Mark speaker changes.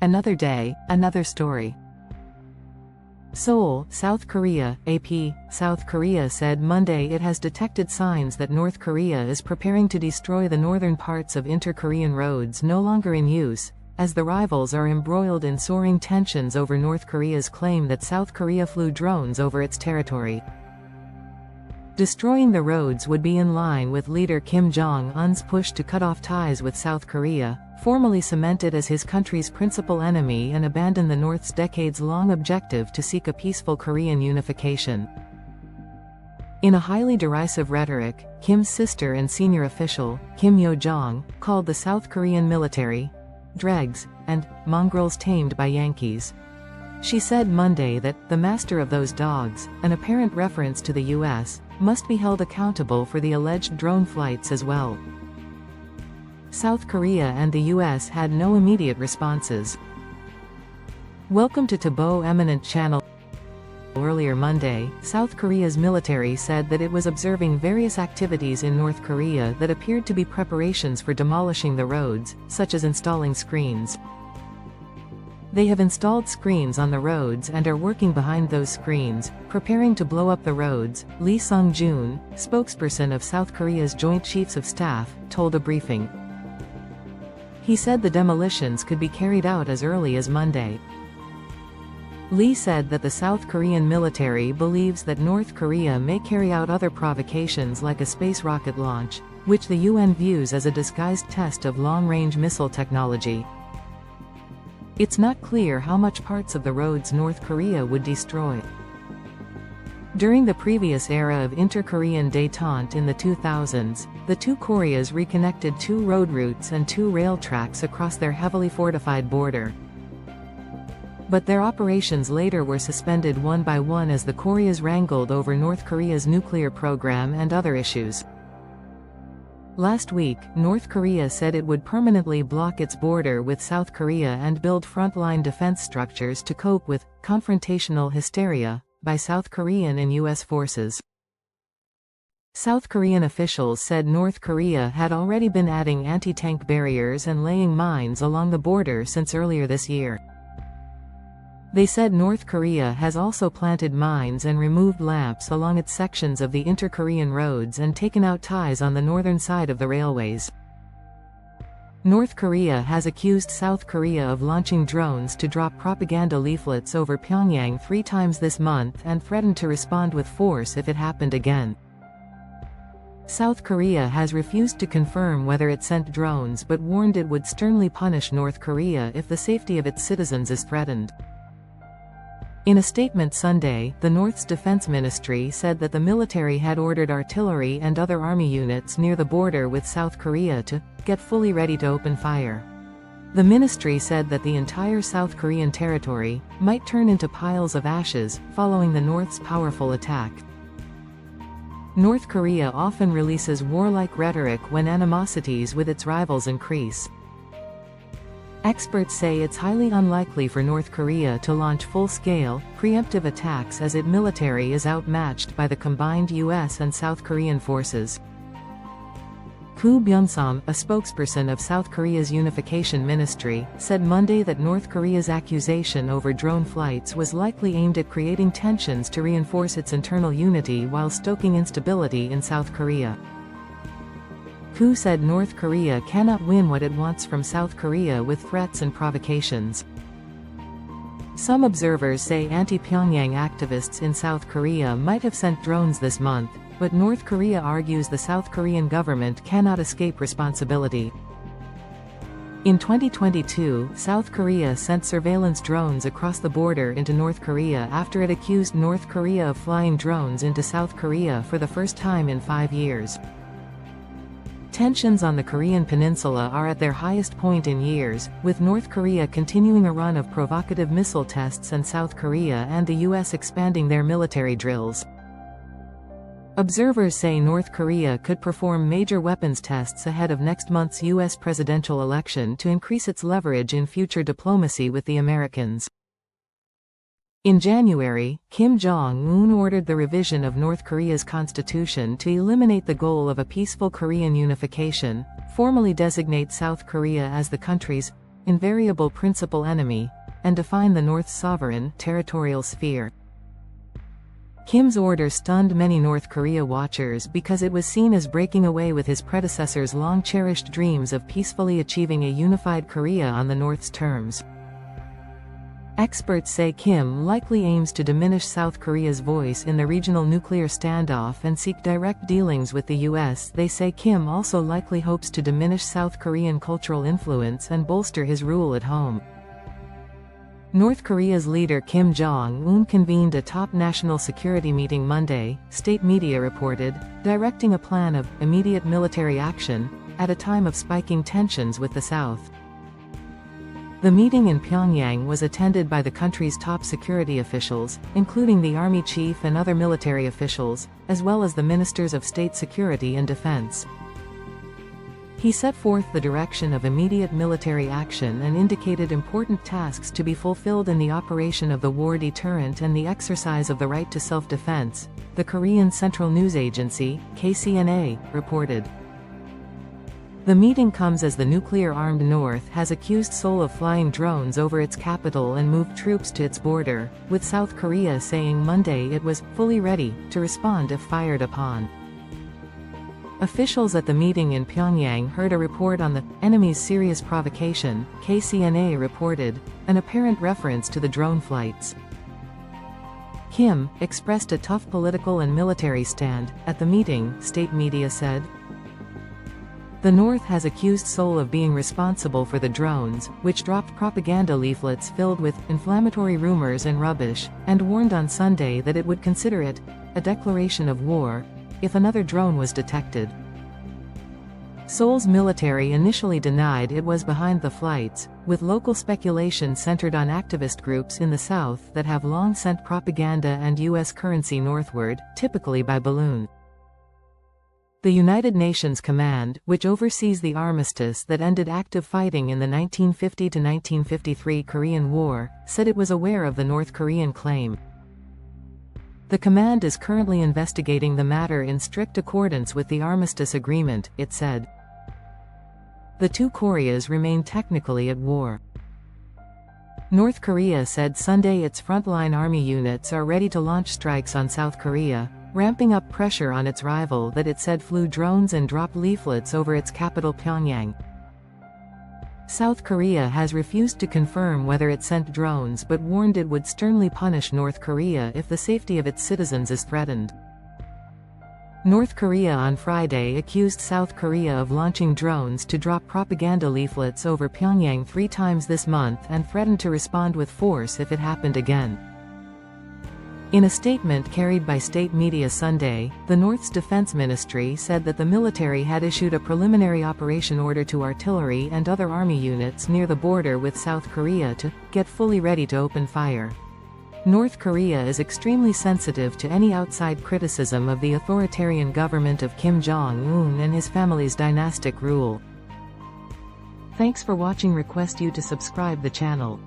Speaker 1: Another day, another story. Seoul, South Korea, AP, South Korea said Monday it has detected signs that North Korea is preparing to destroy the northern parts of inter-Korean roads no longer in use, as the rivals are embroiled in soaring tensions over North Korea's claim that South Korea flew drones over its territory. Destroying the roads would be in line with leader Kim Jong-un's push to cut off ties with South Korea, formally cemented as his country's principal enemy, and abandon the North's decades-long objective to seek a peaceful Korean unification. In a highly derisive rhetoric, Kim's sister and senior official, Kim Yo-jong, called the South Korean military dregs and mongrels tamed by Yankees. She said Monday that the master of those dogs, an apparent reference to the U.S., must be held accountable for the alleged drone flights as well. South Korea and the U.S. had no immediate responses. Welcome to Tabo Eminent Channel. Earlier Monday, South Korea's military said that it was observing various activities in North Korea that appeared to be preparations for demolishing the roads, such as installing screens. They have installed screens on the roads and are working behind those screens, preparing to blow up the roads, Lee Sung-jun, spokesperson of South Korea's Joint Chiefs of Staff, told a briefing. He said the demolitions could be carried out as early as Monday. Lee said that the South Korean military believes that North Korea may carry out other provocations like a space rocket launch, which the UN views as a disguised test of long-range missile technology. It's not clear how much parts of the roads North Korea would destroy. During the previous era of inter-Korean détente in the 2000s, the two Koreas reconnected 2 road routes and 2 rail tracks across their heavily fortified border. But their operations later were suspended one by one as the Koreas wrangled over North Korea's nuclear program and other issues. Last week, North Korea said it would permanently block its border with South Korea and build frontline defense structures to cope with confrontational hysteria by South Korean and U.S. forces. South Korean officials said North Korea had already been adding anti-tank barriers and laying mines along the border since earlier this year. They said North Korea has also planted mines and removed lamps along its sections of the inter-Korean roads and taken out ties on the northern side of the railways. North Korea has accused South Korea of launching drones to drop propaganda leaflets over Pyongyang 3 times this month and threatened to respond with force if it happened again. South Korea has refused to confirm whether it sent drones but warned it would sternly punish North Korea if the safety of its citizens is threatened. In a statement Sunday, the North's defense ministry said that the military had ordered artillery and other army units near the border with South Korea to get fully ready to open fire. The ministry said that the entire South Korean territory might turn into piles of ashes following the North's powerful attack. North Korea often releases warlike rhetoric when animosities with its rivals increase. Experts say it's highly unlikely for North Korea to launch full-scale, preemptive attacks as its military is outmatched by the combined U.S. and South Korean forces. Koo Byung-sam, a spokesperson of South Korea's unification ministry, said Monday that North Korea's accusation over drone flights was likely aimed at creating tensions to reinforce its internal unity while stoking instability in South Korea. Koo said North Korea cannot win what it wants from South Korea with threats and provocations. Some observers say anti-Pyongyang activists in South Korea might have sent drones this month, but North Korea argues the South Korean government cannot escape responsibility. In 2022, South Korea sent surveillance drones across the border into North Korea after it accused North Korea of flying drones into South Korea for the first time in 5 years. Tensions on the Korean peninsula are at their highest point in years, with North Korea continuing a run of provocative missile tests and South Korea and the U.S. expanding their military drills. Observers say North Korea could perform major weapons tests ahead of next month's U.S. presidential election to increase its leverage in future diplomacy with the Americans. In January, Kim Jong-un ordered the revision of North Korea's constitution to eliminate the goal of a peaceful Korean unification, formally designate South Korea as the country's invariable principal enemy, and define the North's sovereign, territorial sphere. Kim's order stunned many North Korea watchers because it was seen as breaking away with his predecessor's long-cherished dreams of peacefully achieving a unified Korea on the North's terms. Experts say Kim likely aims to diminish South Korea's voice in the regional nuclear standoff and seek direct dealings with the US. They say Kim also likely hopes to diminish South Korean cultural influence and bolster his rule at home. North Korea's leader Kim Jong-un convened a top national security meeting Monday, state media reported, directing a plan of immediate military action at a time of spiking tensions with the South. The meeting in Pyongyang was attended by the country's top security officials, including the army chief and other military officials, as well as the ministers of state security and defense. He set forth the direction of immediate military action and indicated important tasks to be fulfilled in the operation of the war deterrent and the exercise of the right to self-defense, the Korean Central News Agency, KCNA, reported. The meeting comes as the nuclear-armed North has accused Seoul of flying drones over its capital and moved troops to its border, with South Korea saying Monday it was fully ready to respond if fired upon. Officials at the meeting in Pyongyang heard a report on the enemy's serious provocation, KCNA reported, an apparent reference to the drone flights. Kim expressed a tough political and military stand at the meeting, state media said. The North has accused Seoul of being responsible for the drones, which dropped propaganda leaflets filled with inflammatory rumors and rubbish, and warned on Sunday that it would consider it a declaration of war if another drone was detected. Seoul's military initially denied it was behind the flights, with local speculation centered on activist groups in the south that have long sent propaganda and U.S. currency northward, typically by balloon. The United Nations Command, which oversees the armistice that ended active fighting in the 1950–1953 Korean War, said it was aware of the North Korean claim. The command is currently investigating the matter in strict accordance with the armistice agreement, it said. The two Koreas remain technically at war. North Korea said Sunday its frontline army units are ready to launch strikes on South Korea, ramping up pressure on its rival that it said flew drones and dropped leaflets over its capital Pyongyang. South Korea has refused to confirm whether it sent drones but warned it would sternly punish North Korea if the safety of its citizens is threatened. North Korea on Friday accused South Korea of launching drones to drop propaganda leaflets over Pyongyang 3 times this month and threatened to respond with force if it happened again. In a statement carried by state media Sunday, the North's defense ministry said that the military had issued a preliminary operation order to artillery and other army units near the border with South Korea to get fully ready to open fire. North Korea is extremely sensitive to any outside criticism of the authoritarian government of Kim Jong-un and his family's dynastic rule. Thanks for watching. Request you to subscribe the channel.